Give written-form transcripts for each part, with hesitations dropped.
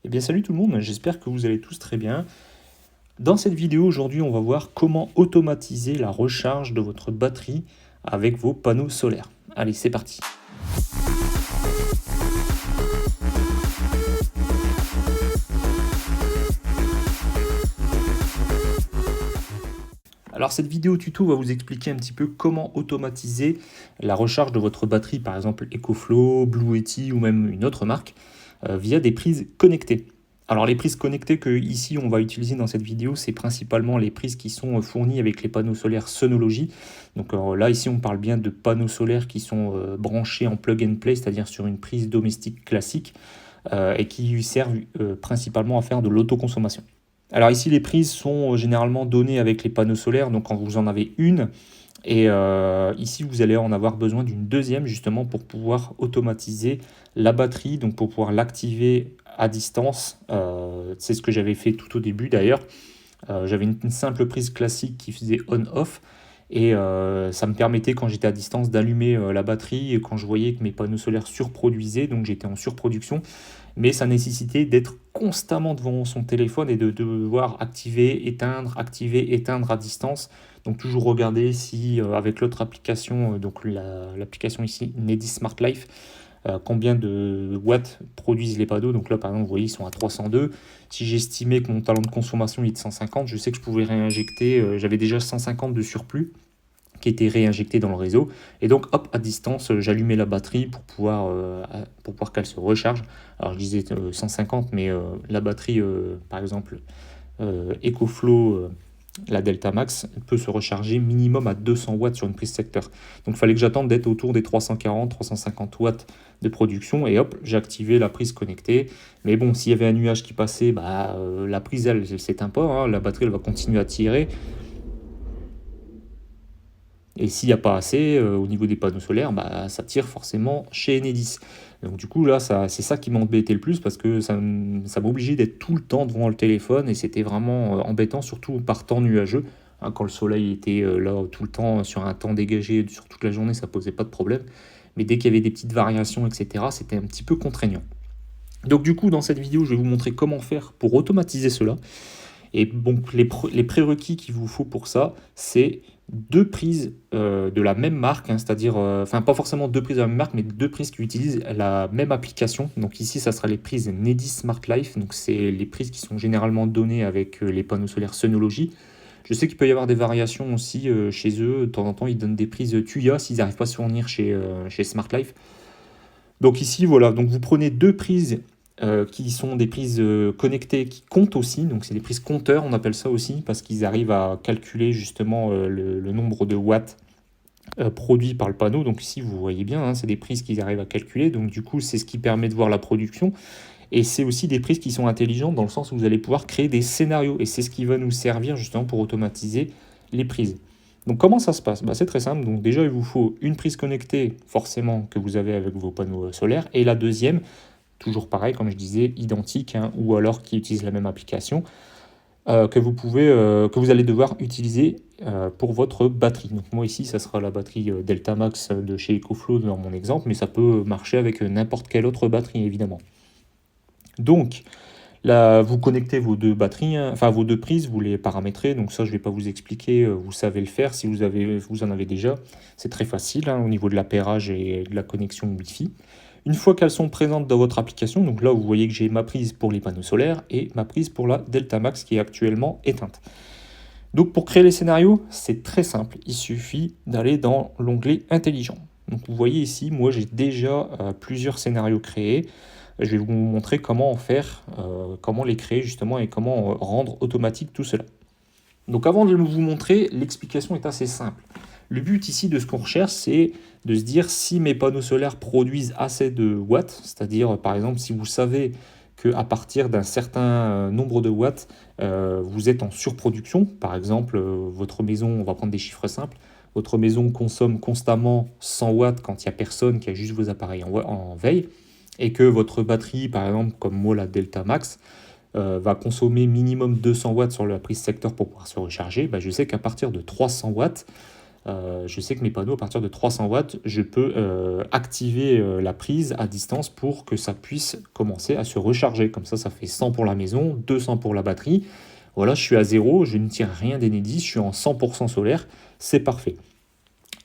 Eh bien salut tout le monde, j'espère que vous allez tous très bien. Dans cette vidéo aujourd'hui on va voir comment automatiser la recharge de votre batterie avec vos panneaux solaires. Allez, c'est parti. Alors cette vidéo tuto va vous expliquer un petit peu comment automatiser la recharge de votre batterie, par exemple EcoFlow, Blue Yeti ou même une autre marque, via des prises connectées. Alors les prises connectées que ici on va utiliser dans cette vidéo, c'est principalement les prises qui sont fournies avec les panneaux solaires Synology. Donc là ici on parle bien de panneaux solaires qui sont branchés en plug and play, c'est-à-dire sur une prise domestique classique et qui servent principalement à faire de l'autoconsommation. Alors ici les prises sont généralement données avec les panneaux solaires, donc quand vous en avez une, et ici, vous allez en avoir besoin d'une deuxième justement pour pouvoir automatiser la batterie, donc pour pouvoir l'activer à distance. C'est ce que j'avais fait tout au début d'ailleurs. J'avais une simple prise classique qui faisait on-off et ça me permettait quand j'étais à distance d'allumer la batterie et quand je voyais que mes panneaux solaires surproduisaient, donc j'étais en surproduction. Mais ça nécessitait d'être constamment devant son téléphone et de devoir activer, éteindre à distance. Donc toujours regarder si avec l'autre application, donc l'application ici, Nedis Smart Life, combien de watts produisent les panneaux. Donc là par exemple vous voyez ils sont à 302. Si j'estimais que mon talent de consommation est de 150, je sais que je pouvais réinjecter, j'avais déjà 150 de surplus qui était réinjecté dans le réseau. Et donc, hop, à distance, j'allumais la batterie pour pouvoir qu'elle se recharge. Alors, je disais 150, mais la batterie, par exemple, EcoFlow, la Delta Max, peut se recharger minimum à 200 watts sur une prise secteur. Donc, il fallait que j'attende d'être autour des 340-350 watts de production. Et hop, j'ai activé la prise connectée. Mais bon, s'il y avait un nuage qui passait, la prise, elle s'éteint pas. Hein, la batterie, elle va continuer à tirer. Et s'il n'y a pas assez au niveau des panneaux solaires, ça tire forcément chez Enedis. Donc du coup là, c'est ça qui m'embêtait le plus parce que ça m'obligeait d'être tout le temps devant le téléphone et c'était vraiment embêtant, surtout par temps nuageux. Hein, quand le soleil était là tout le temps sur un temps dégagé sur toute la journée, ça posait pas de problème. Mais dès qu'il y avait des petites variations, etc., c'était un petit peu contraignant. Donc du coup, dans cette vidéo, je vais vous montrer comment faire pour automatiser cela. Et donc les prérequis qu'il vous faut pour ça, c'est deux prises de la même marque, hein, c'est-à-dire, enfin pas forcément deux prises de la même marque, mais deux prises qui utilisent la même application. Donc ici, ça sera les prises Nedis Smart Life, donc c'est les prises qui sont généralement données avec les panneaux solaires Synology. Je sais qu'il peut y avoir des variations aussi chez eux, de temps en temps ils donnent des prises Tuya s'ils n'arrivent pas à se fournir chez Smart Life. Donc ici, voilà, donc vous prenez deux prises qui sont des prises connectées qui comptent aussi, donc c'est des prises compteurs, on appelle ça aussi, parce qu'ils arrivent à calculer justement le nombre de watts produits par le panneau. Donc ici, vous voyez bien, hein, c'est des prises qu'ils arrivent à calculer, donc du coup, c'est ce qui permet de voir la production. Et c'est aussi des prises qui sont intelligentes dans le sens où vous allez pouvoir créer des scénarios, et c'est ce qui va nous servir justement pour automatiser les prises. Donc comment ça se passe? C'est très simple. Donc déjà, il vous faut une prise connectée, forcément, que vous avez avec vos panneaux solaires, et la deuxième, toujours pareil, comme je disais, identique, hein, ou alors qui utilise la même application, que vous allez devoir utiliser pour votre batterie. Donc moi ici, ça sera la batterie Delta Max de chez EcoFlow dans mon exemple, mais ça peut marcher avec n'importe quelle autre batterie, évidemment. Donc, là, vous connectez vos deux batteries, hein, enfin vos deux prises, vous les paramétrez. Donc ça, je ne vais pas vous expliquer, vous savez le faire si vous en avez déjà. C'est très facile hein, au niveau de l'appairage et de la connexion Wi-Fi. Une fois qu'elles sont présentes dans votre application, donc là vous voyez que j'ai ma prise pour les panneaux solaires et ma prise pour la Delta Max qui est actuellement éteinte. Donc pour créer les scénarios, c'est très simple, il suffit d'aller dans l'onglet intelligent. Donc vous voyez ici, moi j'ai déjà plusieurs scénarios créés. Je vais vous montrer comment en faire, comment les créer justement et comment rendre automatique tout cela. Donc avant de vous montrer, l'explication est assez simple. Le but ici de ce qu'on recherche, c'est de se dire si mes panneaux solaires produisent assez de watts, c'est-à-dire par exemple si vous savez qu'à partir d'un certain nombre de watts, vous êtes en surproduction, par exemple votre maison, on va prendre des chiffres simples, votre maison consomme constamment 100 watts quand il n'y a personne, qui a juste vos appareils en veille, et que votre batterie, par exemple comme moi la Delta Max, va consommer minimum 200 watts sur la prise secteur pour pouvoir se recharger, je sais qu'à partir de 300 watts, je sais que mes panneaux, à partir de 300 watts, je peux activer la prise à distance pour que ça puisse commencer à se recharger. Comme ça fait 100 pour la maison, 200 pour la batterie. Voilà, je suis à zéro, je ne tire rien d'Enedis, je suis en 100% solaire, c'est parfait.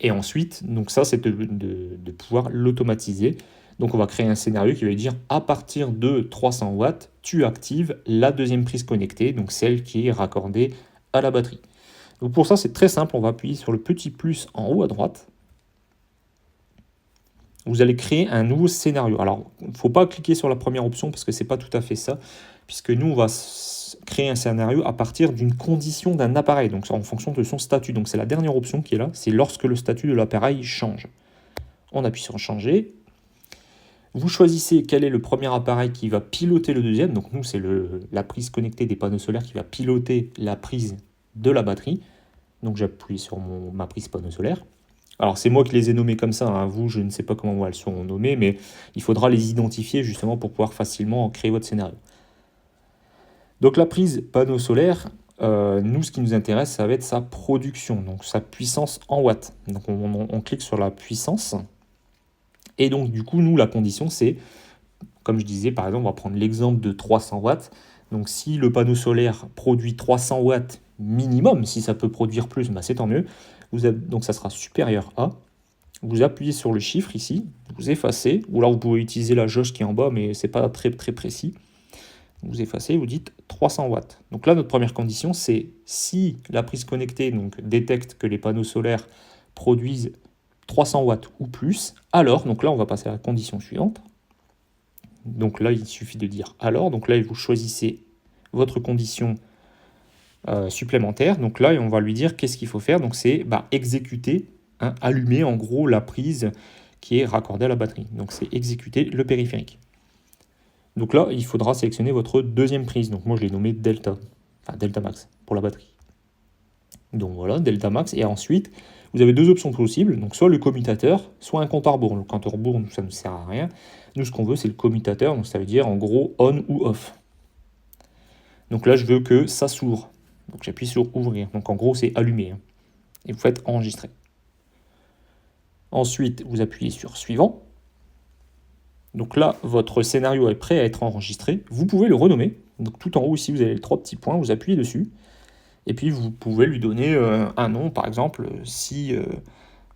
Et ensuite, donc ça, c'est de pouvoir l'automatiser. Donc on va créer un scénario qui va dire à partir de 300 watts, tu actives la deuxième prise connectée, donc celle qui est raccordée à la batterie. Donc pour ça, c'est très simple, on va appuyer sur le petit plus en haut à droite. Vous allez créer un nouveau scénario. Alors, il ne faut pas cliquer sur la première option parce que ce n'est pas tout à fait ça, puisque nous, on va créer un scénario à partir d'une condition d'un appareil, donc en fonction de son statut. Donc c'est la dernière option qui est là, c'est lorsque le statut de l'appareil change. On appuie sur changer. Vous choisissez quel est le premier appareil qui va piloter le deuxième. Donc nous, c'est la prise connectée des panneaux solaires qui va piloter la prise de la batterie. Donc j'appuie sur ma prise panneau solaire. Alors c'est moi qui les ai nommés comme ça, hein. Vous, je ne sais pas comment elles sont nommées, mais il faudra les identifier justement pour pouvoir facilement créer votre scénario. Donc la prise panneau solaire, nous, ce qui nous intéresse, ça va être sa production, donc sa puissance en watts. Donc on clique sur la puissance. Et donc du coup, nous, la condition, c'est, comme je disais, par exemple, on va prendre l'exemple de 300 watts. Donc si le panneau solaire produit 300 watts minimum, si ça peut produire plus, bah, c'est tant mieux. Donc ça sera supérieur à. Vous appuyez sur le chiffre ici, vous effacez, ou alors vous pouvez utiliser la jauge qui est en bas, mais ce n'est pas très, très précis. Vous effacez, vous dites 300 watts. Donc là, notre première condition, c'est si la prise connectée donc, détecte que les panneaux solaires produisent 300 watts ou plus, alors, donc là, on va passer à la condition suivante. Donc là, il suffit de dire alors. Donc là, vous choisissez votre condition supplémentaire. Donc là, on va lui dire qu'est-ce qu'il faut faire. Donc c'est exécuter, hein, allumer en gros la prise qui est raccordée à la batterie. Donc c'est exécuter le périphérique. Donc là, il faudra sélectionner votre deuxième prise. Donc moi, je l'ai nommé Delta, enfin Delta Max pour la batterie. Donc voilà, Delta Max. Et ensuite, vous avez deux options possibles. Donc soit le commutateur, soit un compte à rebours. Le compte à rebours, ça ne sert à rien. Nous, ce qu'on veut, c'est le commutateur. Donc ça veut dire en gros on ou off. Donc là, je veux que ça s'ouvre. Donc j'appuie sur ouvrir. Donc en gros, c'est allumé. Hein. Et vous faites enregistrer. Ensuite, vous appuyez sur suivant. Donc là, votre scénario est prêt à être enregistré. Vous pouvez le renommer. Donc tout en haut ici, vous avez les trois petits points, vous appuyez dessus. Et puis vous pouvez lui donner un nom, par exemple, si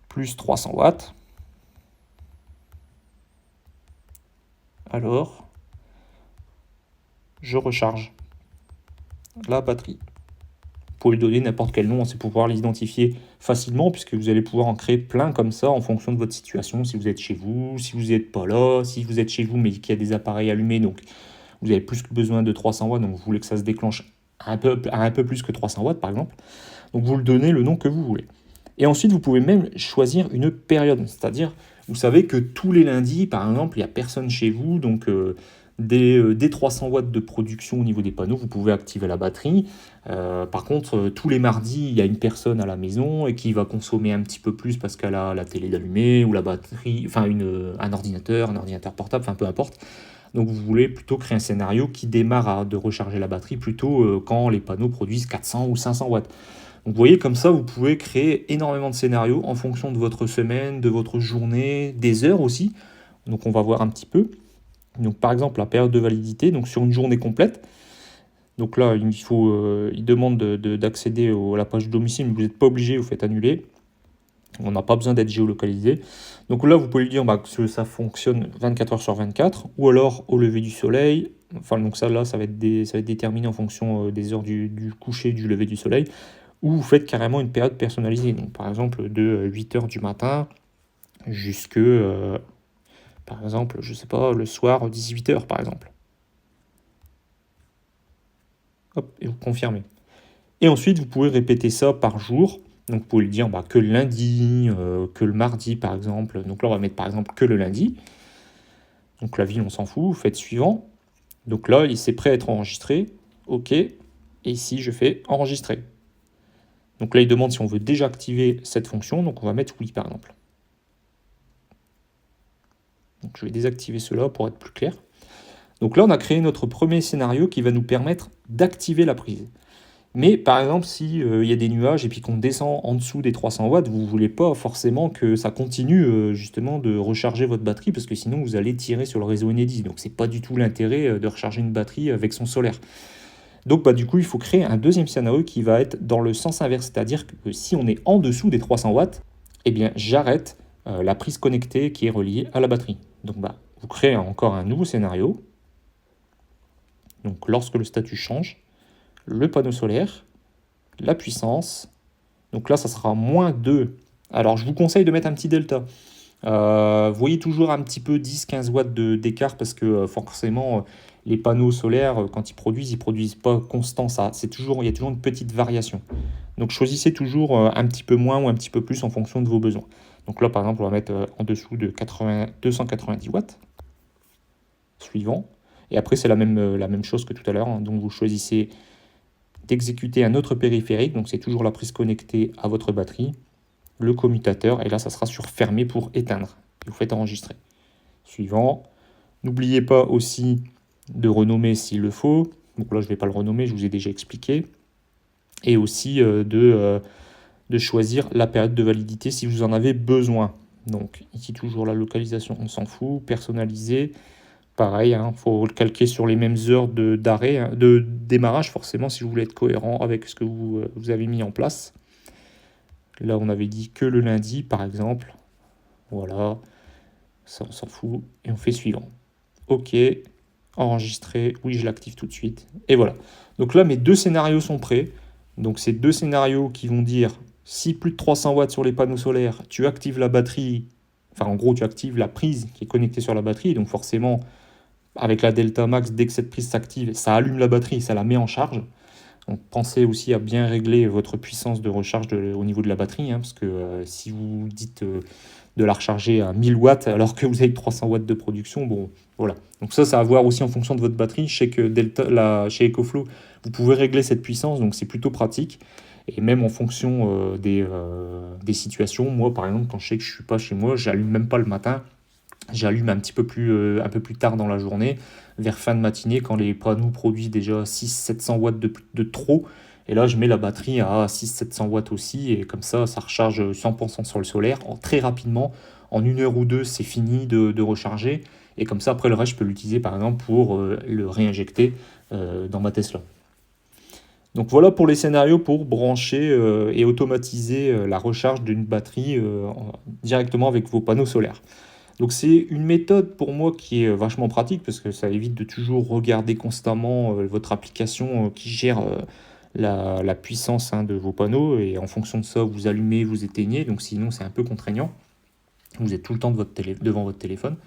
plus 300 watts. Alors, je recharge la batterie. Vous pouvez lui donner n'importe quel nom, c'est pour pouvoir l'identifier facilement, puisque vous allez pouvoir en créer plein comme ça en fonction de votre situation, si vous êtes chez vous, si vous n'êtes pas là, si vous êtes chez vous mais qu'il y a des appareils allumés, donc vous avez plus que besoin de 300 watts, donc vous voulez que ça se déclenche un peu plus que 300 watts par exemple, donc vous le donnez le nom que vous voulez. Et ensuite, vous pouvez même choisir une période, c'est-à-dire, vous savez que tous les lundis, par exemple, il n'y a personne chez vous, donc dès 300 watts de production au niveau des panneaux, vous pouvez activer la batterie. Par contre, tous les mardis, il y a une personne à la maison et qui va consommer un petit peu plus parce qu'elle a la télé d'allumée ou la batterie, enfin un ordinateur portable, enfin peu importe. Donc vous voulez plutôt créer un scénario qui démarre de recharger la batterie plutôt quand les panneaux produisent 400 ou 500 watts. Donc vous voyez, comme ça, vous pouvez créer énormément de scénarios en fonction de votre semaine, de votre journée, des heures aussi. Donc on va voir un petit peu. Donc par exemple, la période de validité, donc sur une journée complète. Donc là, il demande d'accéder à la page de domicile, mais vous n'êtes pas obligé, vous faites annuler. On n'a pas besoin d'être géolocalisé. Donc là, vous pouvez lui dire que ça fonctionne 24 heures sur 24, ou alors au lever du soleil. Enfin, donc ça va être déterminé en fonction des heures du coucher, du lever du soleil. Ou vous faites carrément une période personnalisée. Donc par exemple, de 8h du matin jusque, par exemple, je sais pas, le soir 18h par exemple. Hop, et vous confirmez. Et ensuite, vous pouvez répéter ça par jour. Donc vous pouvez le dire que le lundi, que le mardi par exemple. Donc là, on va mettre par exemple que le lundi. Donc la ville, on s'en fout. Vous faites suivant. Donc là, c'est prêt à être enregistré. OK. Et ici, je fais enregistrer. Donc là, il demande si on veut déjà activer cette fonction. Donc on va mettre oui par exemple. Donc je vais désactiver cela pour être plus clair. Donc là, on a créé notre premier scénario qui va nous permettre d'activer la prise. Mais par exemple, si il y a des nuages et puis qu'on descend en dessous des 300 watts, vous ne voulez pas forcément que ça continue justement de recharger votre batterie parce que sinon vous allez tirer sur le réseau Enedis. Donc c'est pas du tout l'intérêt de recharger une batterie avec son solaire. Donc bah, du coup, il faut créer un deuxième scénario qui va être dans le sens inverse. C'est-à-dire que si on est en dessous des 300 watts, eh bien j'arrête la prise connectée qui est reliée à la batterie. Donc bah, vous créez encore un nouveau scénario. Donc lorsque le statut change, le panneau solaire, la puissance. Donc là, ça sera moins 2. Alors, je vous conseille de mettre un petit delta. Vous voyez toujours un petit peu 10-15 watts d'écart parce que forcément, les panneaux solaires, quand ils produisent pas constant ça. Il y a toujours une petite variation. Donc, choisissez toujours un petit peu moins ou un petit peu plus en fonction de vos besoins. Donc là, par exemple, on va mettre en dessous de 290 watts. Suivant. Et après, c'est la même chose que tout à l'heure. Hein. Donc, vous choisissez d'exécuter un autre périphérique, donc c'est toujours la prise connectée à votre batterie, le commutateur, et là ça sera sur fermé pour éteindre. Vous faites enregistrer. Suivant. N'oubliez pas aussi de renommer s'il le faut. Donc là je ne vais pas le renommer, je vous ai déjà expliqué. Et aussi de choisir la période de validité si vous en avez besoin. Donc ici toujours la localisation, on s'en fout. Personnaliser. Pareil, il faut le calquer sur les mêmes heures d'arrêt, de démarrage forcément si vous voulez être cohérent avec ce que vous avez mis en place. Là, on avait dit que le lundi, par exemple. Voilà, ça on s'en fout. Et on fait suivant. OK, enregistrer, oui, je l'active tout de suite. Et voilà. Donc là, mes deux scénarios sont prêts. Donc ces deux scénarios qui vont dire, si plus de 300 watts sur les panneaux solaires, tu actives la batterie, enfin en gros, tu actives la prise qui est connectée sur la batterie. Donc forcément, avec la Delta Max, dès que cette prise s'active, ça allume la batterie, ça la met en charge. Donc pensez aussi à bien régler votre puissance de recharge au niveau de la batterie, hein, parce que si vous dites de la recharger à 1000 watts alors que vous avez 300 watts de production, bon, voilà. Donc ça à voir aussi en fonction de votre batterie. Je sais que chez EcoFlow, vous pouvez régler cette puissance, donc c'est plutôt pratique. Et même en fonction des situations, moi par exemple, quand je sais que je ne suis pas chez moi, j'allume même pas le matin. J'allume un peu plus tard dans la journée, vers fin de matinée, quand les panneaux produisent déjà 600-700 watts de trop. Et là, je mets la batterie à 600-700 watts aussi, et comme ça recharge 100% sur le solaire, très rapidement. En 1 heure ou deux, c'est fini de recharger. Et comme ça, après, le reste, je peux l'utiliser, par exemple, pour le réinjecter dans ma Tesla. Donc voilà pour les scénarios pour brancher et automatiser la recharge d'une batterie directement avec vos panneaux solaires. Donc c'est une méthode pour moi qui est vachement pratique parce que ça évite de toujours regarder constamment votre application qui gère la puissance de vos panneaux et en fonction de ça vous allumez, vous éteignez, donc sinon c'est un peu contraignant. Vous êtes tout le temps devant votre téléphone.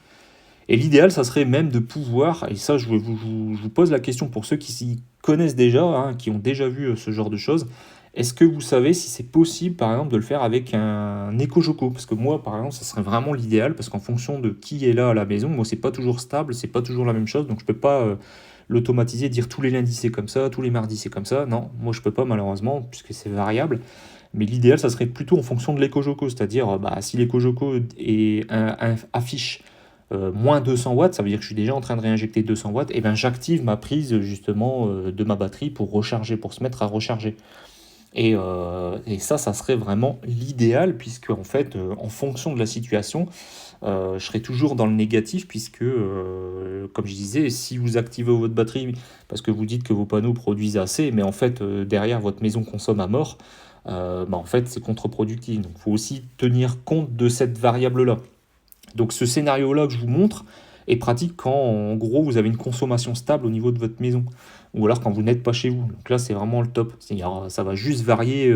Et l'idéal, ça serait même de pouvoir, et ça je vous pose la question pour ceux qui s'y connaissent déjà, hein, qui ont déjà vu ce genre de choses, est-ce que vous savez si c'est possible, par exemple, de le faire avec un EcoJoco? Parce que moi, par exemple, ça serait vraiment l'idéal, parce qu'en fonction de qui est là à la maison, moi, c'est pas toujours stable, c'est pas toujours la même chose, donc je peux pas l'automatiser, dire tous les lundis c'est comme ça, tous les mardis c'est comme ça. Non, moi je peux pas malheureusement, puisque c'est variable. Mais l'idéal, ça serait plutôt en fonction de l'EcoJoco, c'est-à-dire si l'EcoJoco affiche moins 200 watts, ça veut dire que je suis déjà en train de réinjecter 200 watts, et bien j'active ma prise justement de ma batterie pour recharger, pour se mettre à recharger. Et ça serait vraiment l'idéal, puisque en fait, en fonction de la situation, je serai toujours dans le négatif, puisque, comme je disais, si vous activez votre batterie parce que vous dites que vos panneaux produisent assez, mais en fait, derrière, votre maison consomme à mort, en fait, c'est contre-productif. Donc, il faut aussi tenir compte de cette variable-là. Donc, ce scénario-là que je vous montre est pratique quand, en gros, vous avez une consommation stable au niveau de votre maison ou alors quand vous n'êtes pas chez vous. Donc là, c'est vraiment le top. C'est-à-dire, ça va juste varier,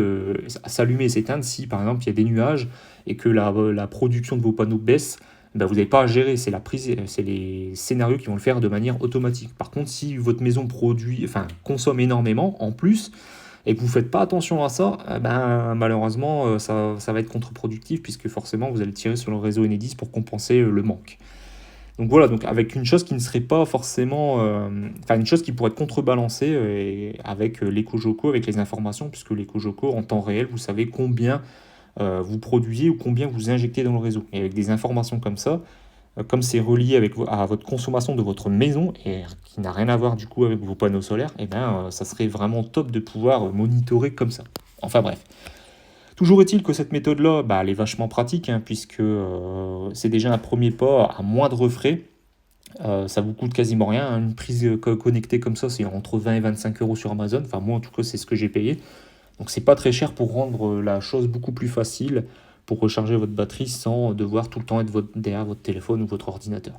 s'allumer et s'éteindre si, par exemple, il y a des nuages et que la production de vos panneaux baisse. Ben, vous n'avez pas à gérer, c'est les scénarios qui vont le faire de manière automatique. Par contre, si votre maison consomme énormément, en plus, et que vous ne faites pas attention à ça, ben, malheureusement, ça va être contre-productif puisque forcément, vous allez tirer sur le réseau Enedis pour compenser le manque. Donc voilà, donc avec une chose qui ne serait pas forcément, une chose qui pourrait être contrebalancée avec l'EcoJoco, avec les informations, puisque l'EcoJoco, en temps réel, vous savez combien vous produisez ou combien vous injectez dans le réseau. Et avec des informations comme ça, comme c'est relié à votre consommation de votre maison et qui n'a rien à voir du coup avec vos panneaux solaires, et ben, ça serait vraiment top de pouvoir monitorer comme ça. Enfin bref. Toujours est-il que cette méthode-là, bah, elle est vachement pratique, hein, puisque c'est déjà un premier pas à moindre frais. Ça vous coûte quasiment rien, hein. Une prise connectée comme ça, c'est entre 20 et 25 euros sur Amazon. Enfin, moi, en tout cas, c'est ce que j'ai payé. Donc, c'est pas très cher pour rendre la chose beaucoup plus facile pour recharger votre batterie sans devoir tout le temps être derrière votre téléphone ou votre ordinateur.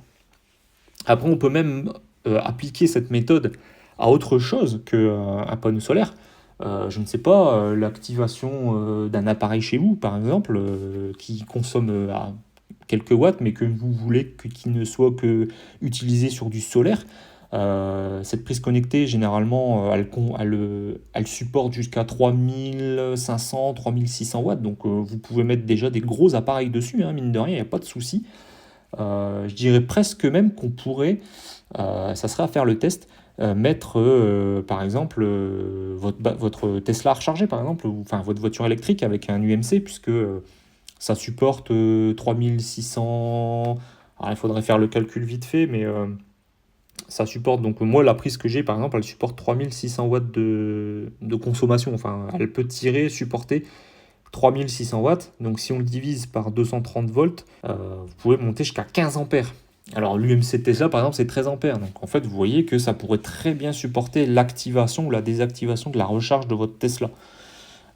Après, on peut même appliquer cette méthode à autre chose qu'un panneau solaire. Je ne sais pas, l'activation d'un appareil chez vous, par exemple, qui consomme quelques watts, mais que vous voulez qu'il ne soit que utilisé sur du solaire. Cette prise connectée, généralement, elle supporte jusqu'à 3500, 3600 watts. Donc, vous pouvez mettre déjà des gros appareils dessus, hein, mine de rien, il n'y a pas de souci. Je dirais presque même qu'on pourrait, ça serait à faire le test, mettre par exemple votre Tesla rechargé par exemple, ou enfin votre voiture électrique avec un UMC, puisque ça supporte 3600. Alors il faudrait faire le calcul vite fait, mais ça supporte, donc moi la prise que j'ai par exemple, elle supporte 3600 watts de consommation. Enfin, elle peut supporter 3600 watts. Donc si on le divise par 230 volts, vous pouvez monter jusqu'à 15 ampères. Alors l'UMC Tesla par exemple c'est 13 ampères. Donc en fait vous voyez que ça pourrait très bien supporter l'activation ou la désactivation de la recharge de votre Tesla.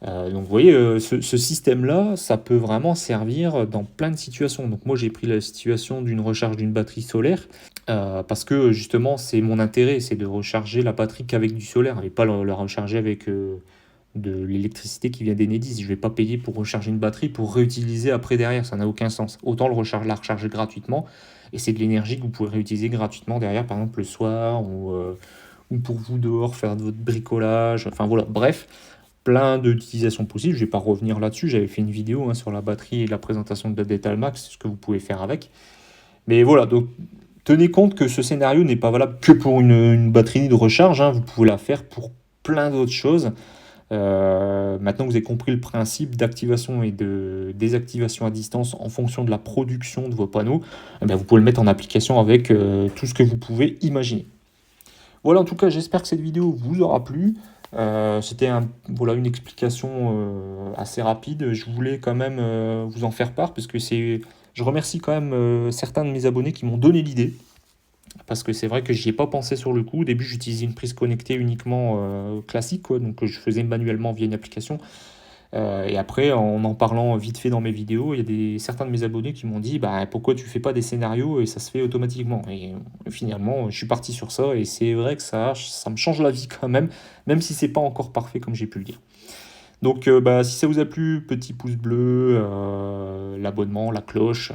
Donc vous voyez, ce système-là, ça peut vraiment servir dans plein de situations. Donc moi j'ai pris la situation d'une recharge d'une batterie solaire, parce que justement c'est mon intérêt, c'est de recharger la batterie qu'avec du solaire et pas la recharger avec de l'électricité qui vient d'Enedis. Je ne vais pas payer pour recharger une batterie pour réutiliser après derrière, ça n'a aucun sens. Autant la recharger gratuitement, et c'est de l'énergie que vous pouvez réutiliser gratuitement derrière, par exemple le soir, ou pour vous dehors faire de votre bricolage, enfin voilà, bref, plein d'utilisations possibles. Je ne vais pas revenir là-dessus, j'avais fait une vidéo, hein, sur la batterie et la présentation de la Detalmax, ce que vous pouvez faire avec. Mais voilà, donc tenez compte que ce scénario n'est pas valable que pour une batterie de recharge, hein, vous pouvez la faire pour plein d'autres choses. Maintenant que vous avez compris le principe d'activation et de désactivation à distance en fonction de la production de vos panneaux, eh bien, vous pouvez le mettre en application avec tout ce que vous pouvez imaginer. Voilà, en tout cas, j'espère que cette vidéo vous aura plu. C'était voilà, une explication assez rapide. Je voulais quand même vous en faire part, parce que je remercie quand même certains de mes abonnés qui m'ont donné l'idée. Parce que c'est vrai que j'y ai pas pensé sur le coup. Au début, j'utilisais une prise connectée uniquement classique, quoi, donc je faisais manuellement via une application. Et après, en parlant vite fait dans mes vidéos, il y a certains de mes abonnés qui m'ont dit, bah, pourquoi tu fais pas des scénarios et ça se fait automatiquement. Et finalement, je suis parti sur ça, et c'est vrai que ça me change la vie quand même si c'est pas encore parfait comme j'ai pu le dire. Donc bah, si ça vous a plu, petit pouce bleu, l'abonnement, la cloche.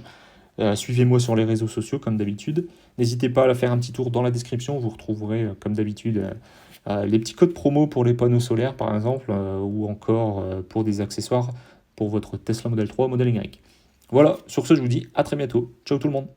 Suivez-moi sur les réseaux sociaux comme d'habitude. N'hésitez pas à la faire un petit tour dans la description. Vous retrouverez comme d'habitude les petits codes promo pour les panneaux solaires par exemple, ou encore pour des accessoires pour votre Tesla Model 3 Model Y. Voilà, sur ce je vous dis à très bientôt. Ciao tout le monde.